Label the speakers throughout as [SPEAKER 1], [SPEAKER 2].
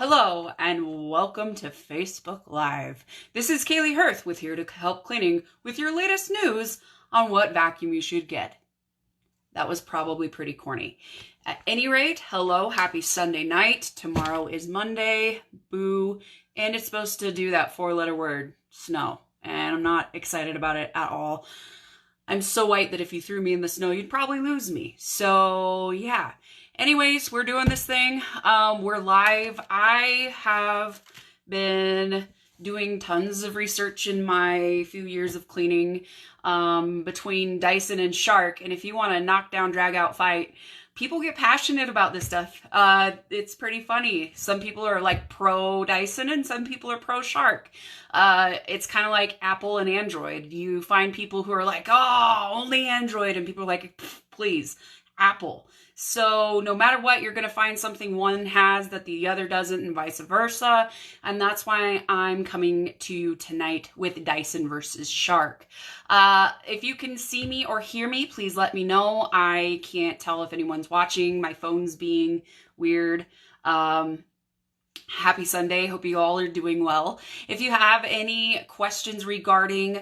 [SPEAKER 1] Hello and welcome to Facebook Live. This is Kaylee Hirth with Here to Help Cleaning with your latest news on what vacuum you should get. That was probably pretty corny. At any rate, hello, happy Sunday night. Tomorrow is Monday, boo, and it's supposed to do that four-letter word, snow, and I'm not excited about it at all. I'm so white that if you threw me in the snow, you'd probably lose me. So yeah. Anyways, we're doing this thing. We're live. I have been doing tons of research in my few years of cleaning between Dyson and Shark. And if you want to knock down, drag out fight, people get passionate about this stuff. It's pretty funny. Some people are like pro Dyson and some people are pro Shark. It's kind of like Apple and Android. You find people who are like, oh, only Android. And people are like, please, Apple. So no matter what, you're going to find something one has that the other doesn't and vice versa. And that's why I'm coming to you tonight with Dyson versus Shark. If you can see me or hear me, please let me know. I can't tell if anyone's watching. My phone's being weird. Happy Sunday. Hope you all are doing well. If you have any questions regarding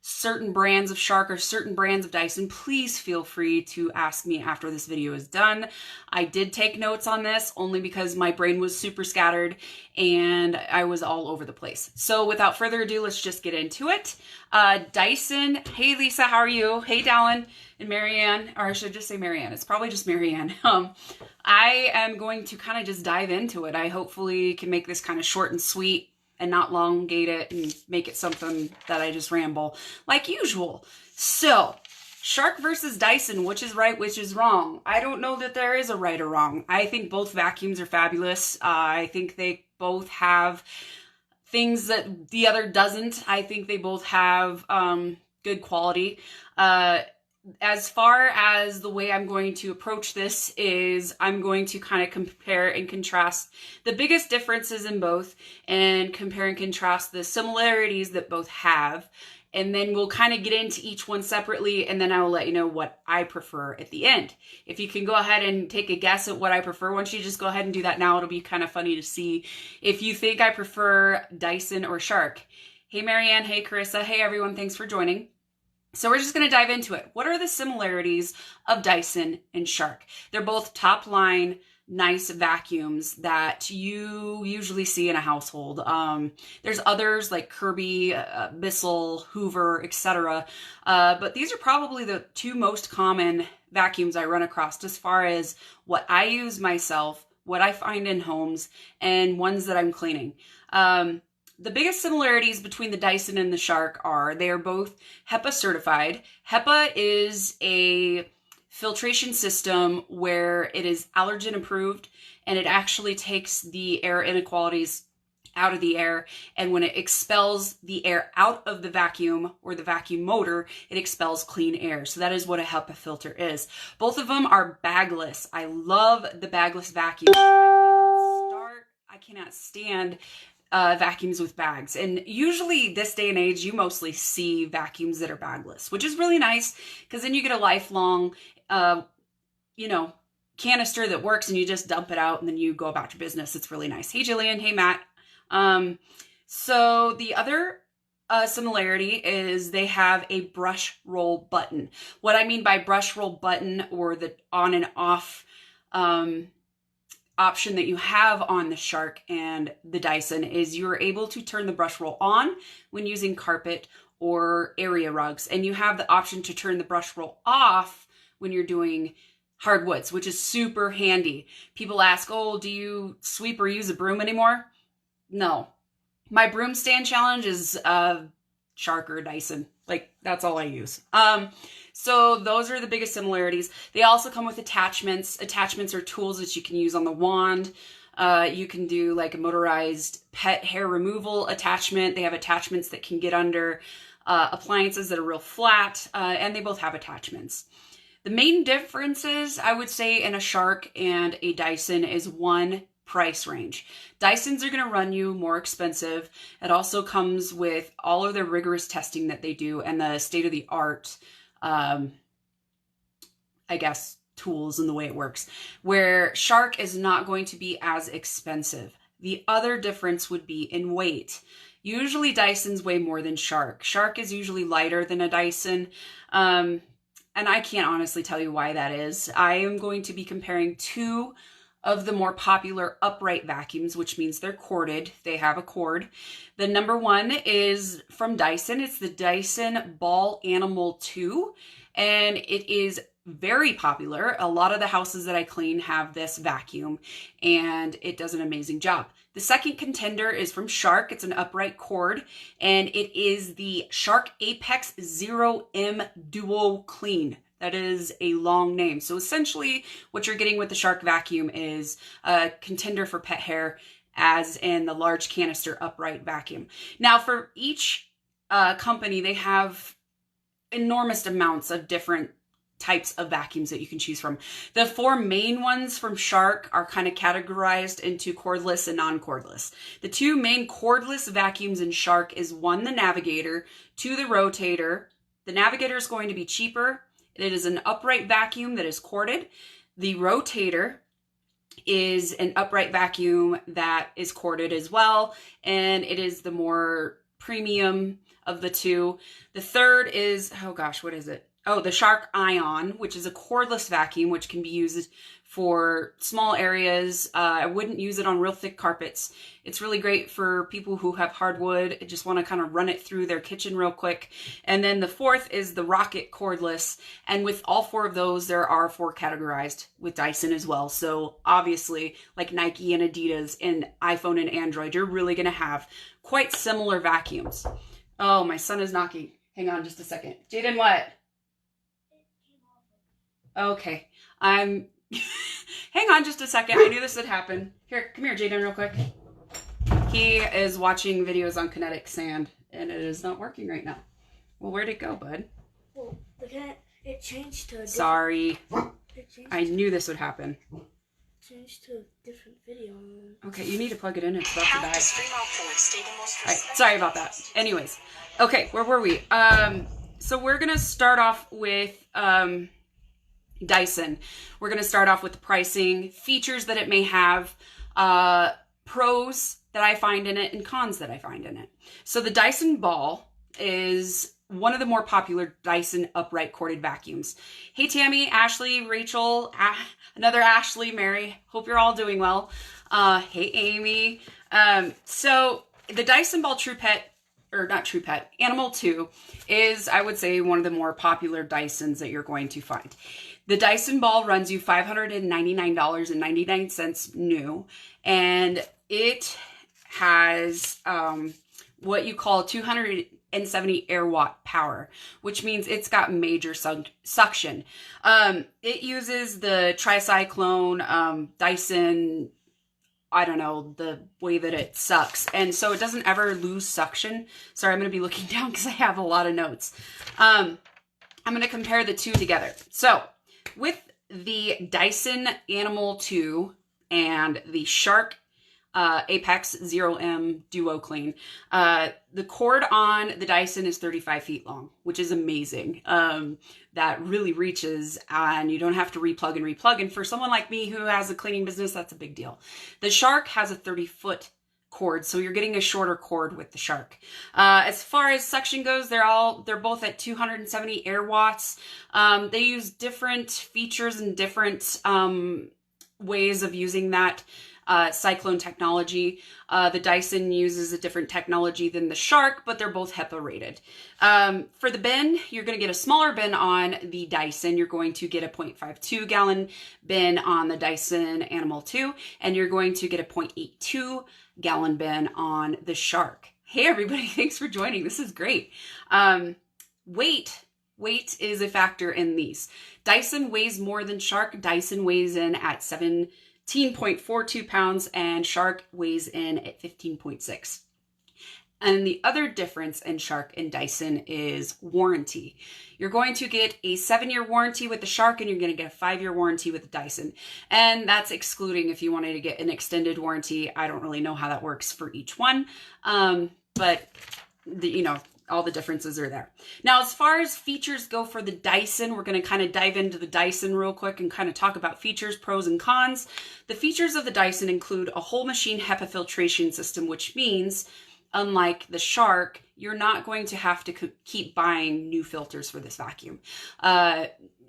[SPEAKER 1] certain brands of Shark or certain brands of Dyson, please feel free to ask me after this video is done. I did take notes on this only because my brain was super scattered and I was all over the place. So without further ado, let's just get into it. Dyson. Hey Lisa, how are you? Hey Dallin and Marianne, or I should just say Marianne. It's probably just Marianne. I am going to kind of just dive into it. I hopefully can make this kind of short and sweet and not elongate it and make it something that I just ramble like usual. So, Shark versus Dyson, which is right, which is wrong? I don't know that there is a right or wrong. I think both vacuums are fabulous. I think they both have things that the other doesn't. I think they both have good quality. As far as the way I'm going to approach this is I'm going to kind of compare and contrast the biggest differences in both and compare and contrast the similarities that both have. And then we'll kind of get into each one separately, and then I will let you know what I prefer at the end. If you can go ahead and take a guess at what I prefer, once you just go ahead and do that now, it'll be kind of funny to see if you think I prefer Dyson or Shark. Hey Marianne, hey Carissa, hey everyone, thanks for joining. So we're just going to dive into it. What are the similarities of Dyson and Shark? They're both top line, nice vacuums that you usually see in a household. There's others like Kirby, Bissell, Hoover, etc. But these are probably the two most common vacuums I run across as far as what I use myself, what I find in homes, and ones that I'm cleaning. The biggest similarities between the Dyson and the Shark are they are both HEPA certified. HEPA is a filtration system where it is allergen approved and it actually takes the air inequalities out of the air, and when it expels the air out of the vacuum or the vacuum motor, it expels clean air. So that is what a HEPA filter is. Both of them are bagless. I love the bagless vacuum. I cannot stand vacuums with bags. And usually this day and age, you mostly see vacuums that are bagless, which is really nice because then you get a lifelong, canister that works and you just dump it out and then you go about your business. It's really nice. Hey, Jillian. Hey, Matt. So the other similarity is they have a brush roll button. What I mean by brush roll button or the on and off option that you have on the Shark and the Dyson is you're able to turn the brush roll on when using carpet or area rugs, and you have the option to turn the brush roll off when you're doing hardwoods, which is super handy. People ask, oh, do you sweep or use a broom anymore? No. My broom stand challenge is Shark or Dyson. Like, that's all I use. So those are the biggest similarities. They also come with attachments. Attachments are tools that you can use on the wand. You can do like a motorized pet hair removal attachment. They have attachments that can get under appliances that are real flat, and they both have attachments. The main differences, I would say, in a Shark and a Dyson is one, price range. Dysons are going to run you more expensive. It also comes with all of their rigorous testing that they do and the state-of-the-art tools and the way it works, where Shark is not going to be as expensive. The other difference would be in weight. Usually Dysons weigh more than Shark. Shark is usually lighter than a Dyson. And I can't honestly tell you why that is. I am going to be comparing two of the more popular upright vacuums, which means they're corded. They have a cord. The number one is from Dyson. It's the Dyson Ball Animal 2, and it is very popular. A lot of the houses that I clean have this vacuum, and it does an amazing job. The second contender is from Shark. It's an upright cord, and it is the Shark Apex 0M Duo Clean. That is a long name. So essentially what you're getting with the Shark vacuum is a contender for pet hair, as in the large canister upright vacuum. Now for each company, they have enormous amounts of different types of vacuums that you can choose from. The four main ones from Shark are kind of categorized into cordless and non-cordless. The two main cordless vacuums in Shark is one, the Navigator, two, the Rotator. The Navigator is going to be cheaper. It is an upright vacuum that is corded. The Rotator is an upright vacuum that is corded as well, and it is the more premium of the two. The third is, oh gosh, what is it? Oh, the Shark Ion, which is a cordless vacuum, which can be used for small areas. I wouldn't use it on real thick carpets. It's really great for people who have hardwood and just want to kind of run it through their kitchen real quick. And then the fourth is the Rocket cordless. And with all four of those, there are four categorized with Dyson as well. So obviously, like Nike and Adidas and iPhone and Android, you're really going to have quite similar vacuums. Oh, my son is knocking. Hang on just a second. Jaden, what? Okay. Hang on just a second. I knew this would happen. Here, come here, Jaden, real quick. He is watching videos on kinetic sand, and it is not working right now. Well, where'd it go, bud?
[SPEAKER 2] Well, it changed to a different...
[SPEAKER 1] Sorry. I knew this would happen.
[SPEAKER 2] Changed to a different video.
[SPEAKER 1] Okay, you need to plug it in. It's about to die. Alright, sorry about that. Anyways. Okay, where were we? So we're going to start off with... Dyson. We're going to start off with the pricing, features that it may have, pros that I find in it, and cons that I find in it. So the Dyson Ball is one of the more popular Dyson upright corded vacuums. Hey Tammy, Ashley, Rachel, another Ashley, Mary, hope you're all doing well. Hey Amy. So the Dyson Ball True Pet, or not True Pet, Animal 2 is, I would say, one of the more popular Dysons that you're going to find. The Dyson Ball runs you $599.99 new, and it has what you call 270 air watt power, which means it's got major suction. It uses the tricyclone Dyson, I don't know, the way that it sucks. And so it doesn't ever lose suction. Sorry, I'm going to be looking down because I have a lot of notes. I'm going to compare the two together. So with the Dyson Animal 2 and the Shark Apex 0M Duo Clean, the cord on the Dyson is 35 feet long, which is amazing. That really reaches, and you don't have to replug and replug. And for someone like me who has a cleaning business, that's a big deal. The Shark has a 30-foot cord, so you're getting a shorter cord with the Shark. As far as suction goes, they're both at 270 air watts. They use different features and different ways of using that cyclone technology. The Dyson uses a different technology than the Shark, but they're both HEPA rated. For the bin, you're going to get a smaller bin on the Dyson. You're going to get a 0.52 gallon bin on the Dyson Animal 2, and you're going to get a 0.82 gallon bin on the Shark. Hey everybody, thanks for joining. This is great. Weight is a factor in these. Dyson weighs more than Shark. Dyson weighs in at 17.42 pounds and Shark weighs in at 15.6. And the other difference in Shark and Dyson is warranty. You're going to get a 7-year warranty with the Shark, and you're going to get a 5-year warranty with the Dyson. And that's excluding if you wanted to get an extended warranty. I don't really know how that works for each one. But all the differences are there. Now, as far as features go for the Dyson, we're going to kind of dive into the Dyson real quick and kind of talk about features, pros and cons. The features of the Dyson include a whole machine HEPA filtration system, which means, unlike the Shark, you're not going to have to keep buying new filters for this vacuum.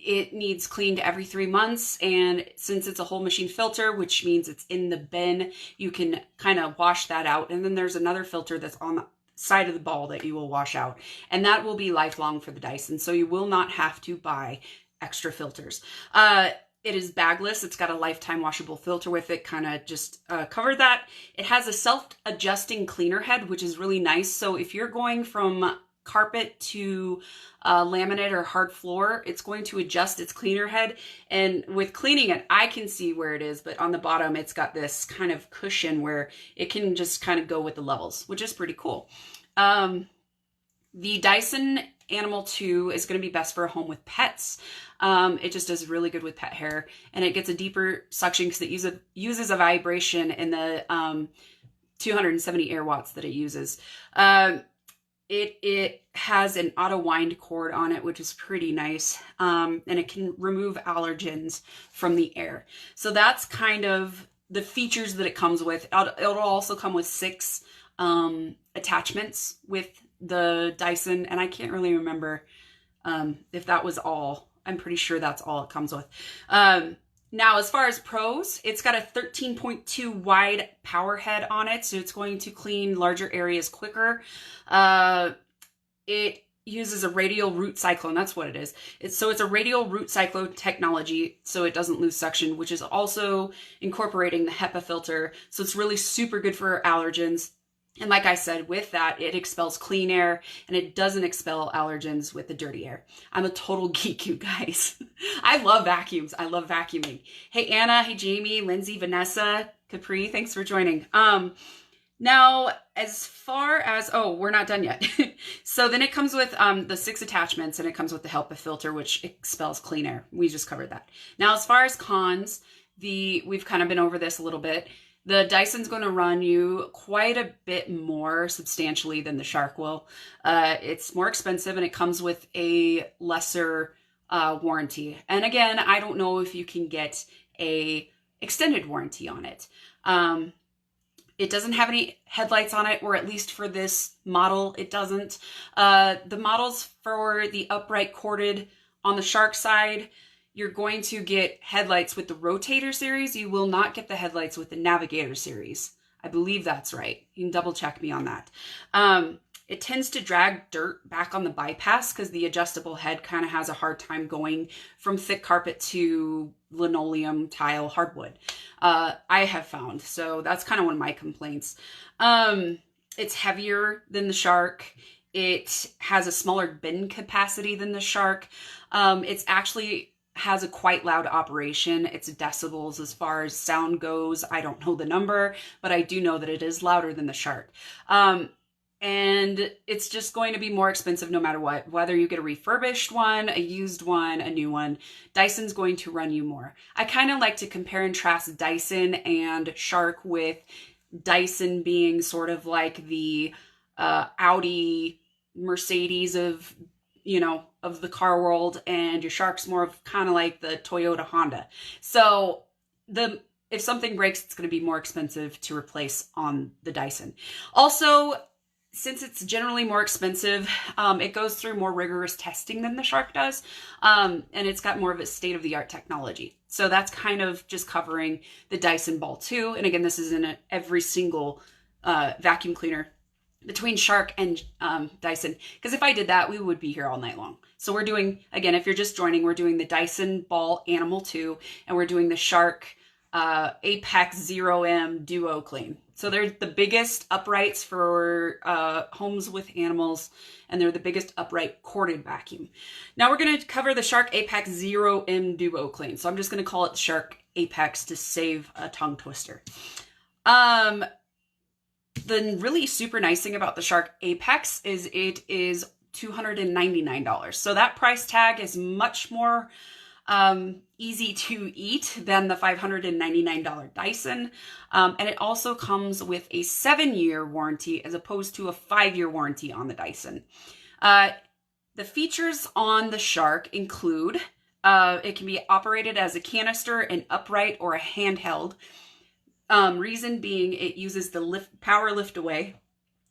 [SPEAKER 1] It needs cleaned every 3 months, and since it's a whole machine filter, which means it's in the bin, you can kind of wash that out. And then there's another filter that's on the side of the ball that you will wash out, and that will be lifelong for the Dyson, so you will not have to buy extra filters. It is bagless. It's got a lifetime washable filter with it, kind of just covered that. It has a self-adjusting cleaner head, which is really nice. So if you're going from carpet to laminate or hard floor, it's going to adjust its cleaner head. And with cleaning it, I can see where it is, but on the bottom, it's got this kind of cushion where it can just kind of go with the levels, which is pretty cool. The Dyson Animal 2 is going to be best for a home with pets. It just does really good with pet hair, and it gets a deeper suction because it uses a vibration in the 270 air watts that it uses. It has an auto wind cord on it, which is pretty nice, and it can remove allergens from the air. So that's kind of the features that it comes with. It'll also come with 6 attachments with the Dyson, and I can't really remember if that was all. I'm pretty sure that's all it comes with. Now, as far as pros, it's got a 13.2 wide power head on it, so it's going to clean larger areas quicker. It uses a radial root cyclone. That's what it is. It's a radial root cyclone technology, so it doesn't lose suction, which is also incorporating the HEPA filter. So it's really super good for allergens. And like I said, with that, it expels clean air, and it doesn't expel allergens with the dirty air. I'm a total geek, you guys. I love vacuums. I love vacuuming. Hey, Anna. Hey, Jamie, Lindsay, Vanessa, Capri. Thanks for joining. Now, as far as, we're not done yet. So then it comes with the 6 attachments, and it comes with the HEPA filter, which expels clean air. We just covered that. Now, as far as cons, we've kind of been over this a little bit. The Dyson's going to run you quite a bit more substantially than the Shark will. It's more expensive, and it comes with a lesser warranty. And again, I don't know if you can get a extended warranty on it. It doesn't have any headlights on it, or at least for this model, it doesn't. The models for the upright corded on the Shark side, you're going to get headlights with the Rotator series. You will not get the headlights with the Navigator series. I believe that's right. You can double check me on that. It tends to drag dirt back on the bypass because the adjustable head kind of has a hard time going from thick carpet to linoleum, tile, hardwood. I have found. So that's kind of one of my complaints. It's heavier than the Shark. It has a smaller bin capacity than the Shark. It's actually has a quite loud operation. It's decibels as far as sound goes. I don't know the number, but I do know that it is louder than the Shark. And it's just going to be more expensive no matter what. Whether you get a refurbished one, a used one, a new one, Dyson's going to run you more. I kind of like to compare and contrast Dyson and Shark, with Dyson being sort of like the Audi, Mercedes of the car world, and your Shark's more of kind of like the Toyota Honda. So if something breaks, it's going to be more expensive to replace on the Dyson. Also, since it's generally more expensive, it goes through more rigorous testing than the Shark does, and it's got more of a state-of-the-art technology. So that's kind of just covering the Dyson Ball 2. And again, this is in every single vacuum cleaner between Shark and Dyson, because if I did that, we would be here all night long. So we're doing, again, if you're just joining, we're doing the Dyson Ball Animal 2, and we're doing the Shark Apex 0M Duo Clean. So they're the biggest uprights for homes with animals, and they're the biggest upright corded vacuum. Now we're going to cover the Shark Apex 0M Duo Clean. So I'm just going to call it Shark Apex to save a tongue twister. The really super nice thing about the Shark Apex is it is $299. So that price tag is much more easy to eat than the $599 Dyson. And it also comes with a 7-year warranty as opposed to a 5-year warranty on the Dyson. The features on the Shark include it can be operated as a canister, an upright, or a handheld. Reason being, it uses the power lift away.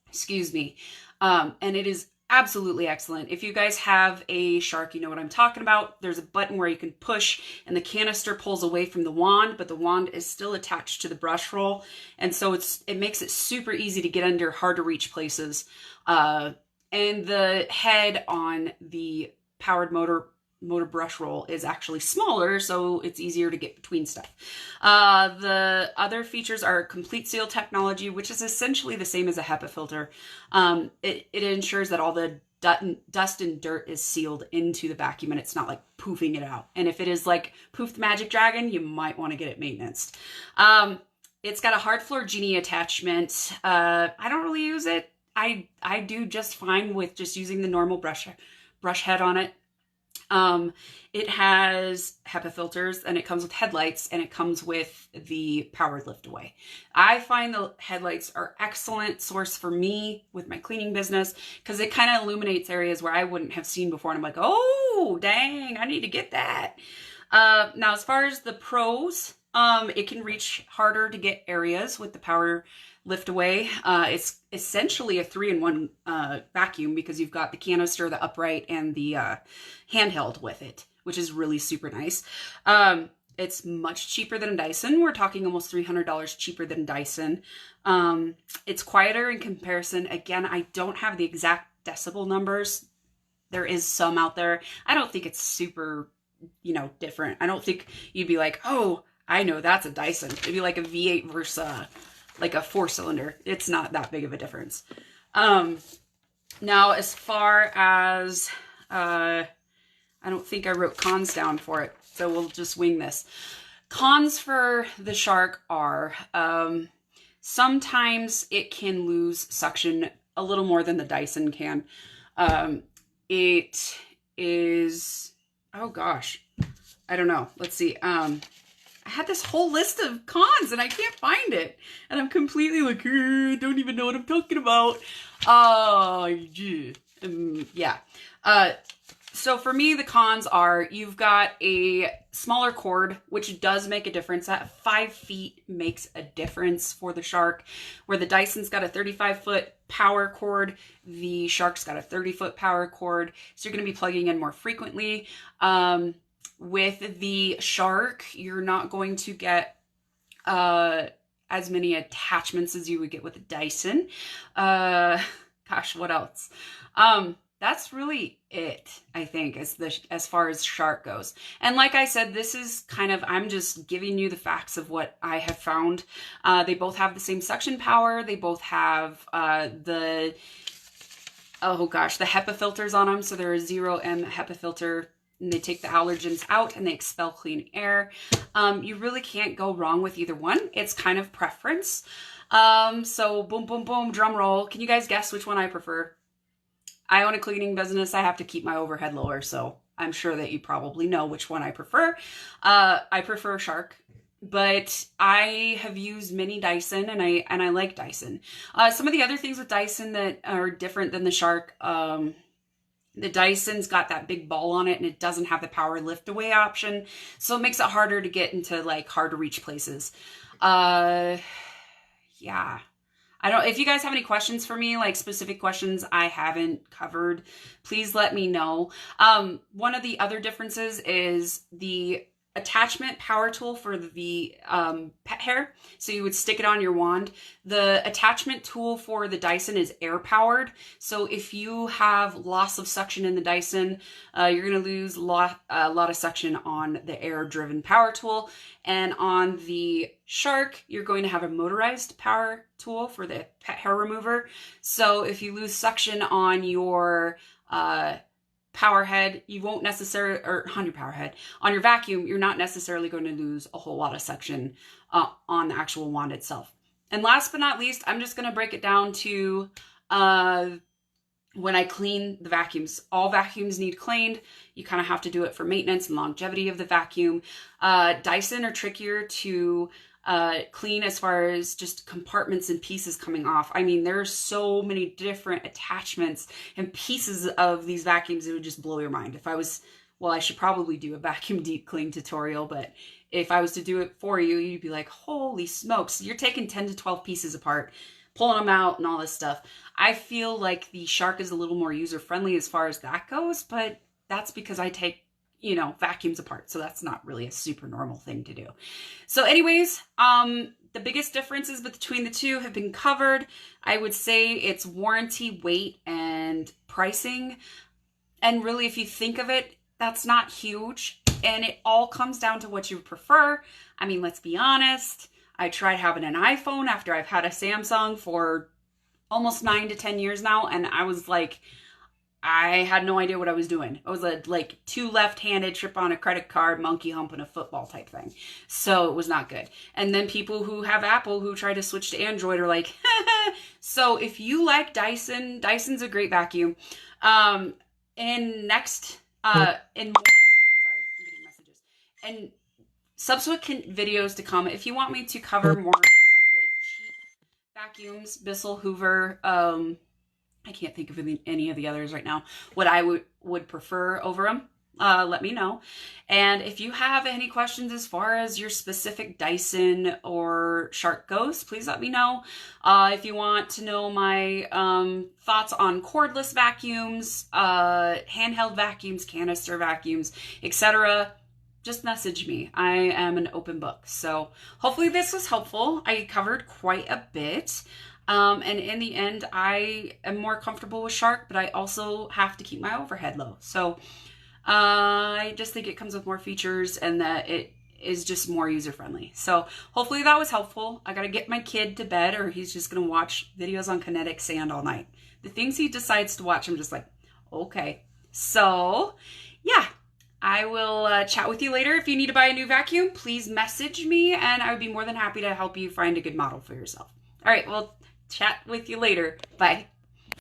[SPEAKER 1] Excuse me. And it is absolutely excellent. If you guys have a Shark, you know what I'm talking about. There's a button where you can push and the canister pulls away from the wand, but the wand is still attached to the brush roll. And so it makes it super easy to get under hard to reach places. And the head on the powered motor brush roll is actually smaller, so it's easier to get between stuff. The other features are complete seal technology, which is essentially the same as a HEPA filter. It ensures that all the dust and dirt is sealed into the vacuum and it's not like poofing it out. And if it is like Poof the Magic Dragon, you might want to get it maintenanced. It's got a hard floor genie attachment. I don't really use it. I do just fine with just using the normal brush head on it. It has HEPA filters and it comes with headlights and it comes with the powered lift away. I find the headlights are excellent source for me with my cleaning business because it kind of illuminates areas where I wouldn't have seen before. And I'm like, oh, dang, I need to get that. Now, as far as the pros, it can reach harder to get areas with the power lift away. It's essentially a 3-in-1 vacuum because you've got the canister, the upright, and the handheld with it, which is really super nice. It's much cheaper than a Dyson. We're talking almost $300 cheaper than Dyson. It's quieter in comparison. Again, I don't have the exact decibel numbers. There is some out there. I don't think it's super, different. I don't think you'd be like, oh, I know that's a Dyson. It'd be like a V8 versus like a 4-cylinder. It's not that big of a difference. Now, as far as, I don't think I wrote cons down for it, so we'll just wing this. Cons for the Shark are, sometimes it can lose suction a little more than the Dyson can. It is, oh gosh, I don't know. Let's see. I had this whole list of cons and I can't find it. And I'm completely like, I don't even know what I'm talking about. Yeah. So for me, the cons are you've got a smaller cord, which does make a difference. That 5 feet makes a difference for the Shark. Where the Dyson's got a 35-foot power cord, the Shark's got a 30-foot power cord. So you're going to be plugging in more frequently. With the Shark, you're not going to get as many attachments as you would get with a Dyson. Gosh, what else? That's really it, I think, as far as Shark goes. And like I said, this is kind of, I'm just giving you the facts of what I have found. They both have the same suction power. They both have the HEPA filters on them. So they're a 0M HEPA filter. And they take the allergens out and they expel clean air. You really can't go wrong with either one. It's kind of preference. So boom, boom, boom, drum roll. Can you guys guess which one I prefer? I own a cleaning business. I have to keep my overhead lower. So I'm sure that you probably know which one I prefer. I prefer Shark, but I have used many Dyson and I like Dyson. Some of the other things with Dyson that are different than the Shark, the Dyson's got that big ball on it and it doesn't have the power lift away option. So it makes it harder to get into like hard to reach places. Yeah. If you guys have any questions for me, like specific questions I haven't covered, please let me know. One of the other differences is the attachment power tool for the pet hair. So you would stick it on your wand. The attachment tool for the Dyson is air powered. So if you have loss of suction in the Dyson, you're going to lose a lot of suction on the air driven power tool. And on the Shark, you're going to have a motorized power tool for the pet hair remover. So if you lose suction on your power head, you won't necessarily, or on your power head, on your vacuum, you're not necessarily going to lose a whole lot of suction on the actual wand itself. And last but not least, I'm just going to break it down to when I clean the vacuums. All vacuums need cleaned. You kind of have to do it for maintenance and longevity of the vacuum. Dyson are trickier to clean as far as just compartments and pieces coming off. I mean, there's so many different attachments and pieces of these vacuums. It would just blow your mind. If I was, well, I should probably do a vacuum deep clean tutorial, but if I was to do it for you, you'd be like, holy smokes, you're taking 10 to 12 pieces apart, pulling them out and all this stuff. I feel like the Shark is a little more user-friendly as far as that goes, but that's because I take, you know, vacuums apart. So that's not really a super normal thing to do. So anyways, the biggest differences between the two have been covered. I would say it's warranty, weight, and pricing. And really, if you think of it, that's not huge. And it all comes down to what you prefer. I mean, let's be honest. I tried having an iPhone after I've had a Samsung for almost 9 to 10 years now. And I was like, I had no idea what I was doing. It was a like two left-handed trip on a credit card, monkey humping a football type thing. So it was not good. And then people who have Apple who try to switch to Android are like, so if you like Dyson, Dyson's a great vacuum. In next, in more, sorry, I'm getting messages. And subsequent videos to come, if you want me to cover more of the cheap vacuums, Bissell, Hoover, I can't think of any of the others right now, what I would prefer over them, let me know. And if you have any questions as far as your specific Dyson or Shark goes, please let me know. If you want to know my thoughts on cordless vacuums, handheld vacuums, canister vacuums, etc., just message me. I am an open book. So hopefully this was helpful. I covered quite a bit. And in the end, I am more comfortable with Shark, but I also have to keep my overhead low. So I just think it comes with more features and that it is just more user-friendly. So hopefully that was helpful. I got to get my kid to bed or he's just going to watch videos on kinetic sand all night. The things he decides to watch, I'm just like, okay. So yeah. I will chat with you later. If you need to buy a new vacuum, please message me and I would be more than happy to help you find a good model for yourself. All right, well, chat with you later. Bye.